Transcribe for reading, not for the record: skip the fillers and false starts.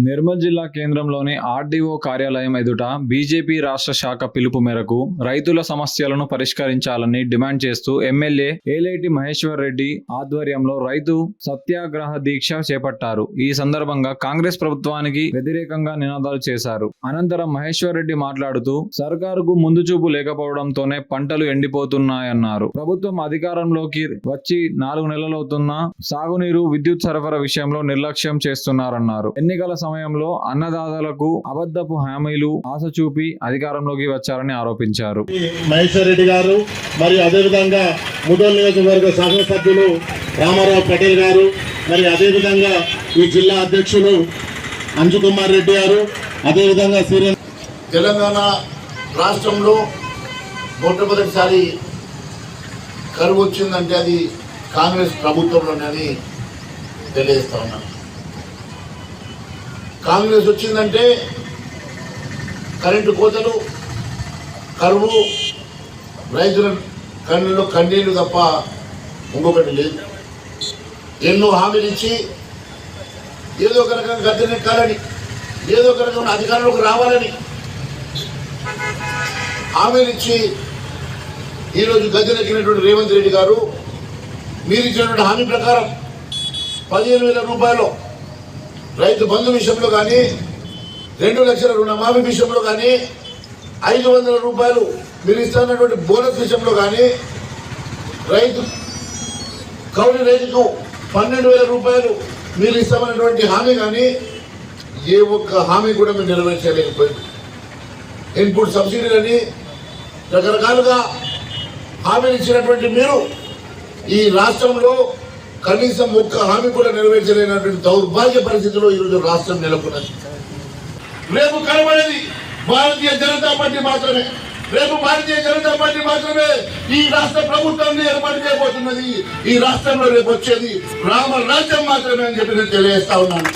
నిర్మల్ జిల్లా కేంద్రంలోని ఆర్డీఓ కార్యాలయం ఎదుట బీజేపీ రాష్ట్ర శాఖ పిలుపు మేరకు రైతుల సమస్యలను పరిష్కరించాలని డిమాండ్ చేస్తూ ఎమ్మెల్యే ఏలేటి మహేశ్వర్ రెడ్డి ఆధ్వర్యంలో రైతు సత్యాగ్రహ దీక్ష చేపట్టారు. ఈ సందర్భంగా కాంగ్రెస్ ప్రభుత్వానికి వ్యతిరేకంగా నినాదాలు చేశారు. అనంతరం మహేశ్వర్ రెడ్డి మాట్లాడుతూ సర్కారుకు ముందు చూపు లేకపోవడంతోనే పంటలు ఎండిపోతున్నాయన్నారు. ప్రభుత్వం అధికారంలోకి వచ్చి 4 నెలలవుతున్నా సాగునీరు, విద్యుత్ సరఫరా విషయంలో నిర్లక్ష్యం చేస్తున్నారన్నారు. ఎన్నికల సమయంలో అన్నదాతలకు అబద్ధపు హామీలు ఆశ చూపి అధికారంలోకి వచ్చారని ఆరోపించారు. మహేశ్వర్ రెడ్డి గారు మరియు అదేవిధంగా ముదోల్ నియోజకవర్గ శాసనసభ్యులు రామారావు పటేల్ గారు, మరి అదేవిధంగా ఈ జిల్లా అధ్యక్షులు అంజు కుమార్ రెడ్డి గారు, అదేవిధంగా తెలంగాణ రాష్ట్రంలో మొట్టమొదటిసారి కరువు వచ్చిందంటే అది కాంగ్రెస్ ప్రభుత్వంలోనే తెలియజేస్తా ఉన్నాను. కాంగ్రెస్ వచ్చిందంటే కరెంటు కోతలు, కరువు, రైతుల కళ్ళలో కన్నీళ్లు తప్ప ఇంకొకటి లేదు. ఎన్నో హామీలు ఇచ్చి ఏదో ఒక రకంగా గద్దెనెక్కాలని, ఏదో ఒక రకమైన అధికారంలోకి రావాలని హామీలు ఇచ్చి ఈరోజు గద్దెనెక్కినటువంటి రేవంత్ రెడ్డి గారు మీరు ఇచ్చినటువంటి హామీ ప్రకారం 15,000 రూపాయలు రైతు బంధు విషయంలో కానీ, 2 లక్షల రుణమాఫీ విషయంలో కానీ, 500 రూపాయలు మీరు ఇస్తున్నటువంటి బోనస్ విషయంలో కానీ, రైతు కౌలు రైతుకు 12,000 రూపాయలు మీరు ఇస్తామన్నటువంటి హామీ కానీ ఏ ఒక్క హామీ కూడా మీరు నెరవేర్చలేకపోయింది. ఇన్పుట్ సబ్సిడీలని రకరకాలుగా హామీలు ఇచ్చినటువంటి మీరు ఈ రాష్ట్రంలో కనీసం ఒక్క హామీ కూడా నెరవేర్చలేనటువంటి దౌర్భాగ్య పరిస్థితిలో ఈరోజు రాష్ట్రం నెలకొన్నది. రేపు కనబడేది భారతీయ జనతా పార్టీ మాత్రమే. రేపు భారతీయ జనతా పార్టీ మాత్రమే ఈ రాష్ట్ర ప్రభుత్వాన్ని ఏర్పాటు చేయబోతున్నది. ఈ రాష్ట్రంలో రేపు వచ్చేది రామ రాజ్యం మాత్రమే అని చెప్పి నేను తెలియజేస్తా ఉన్నాను.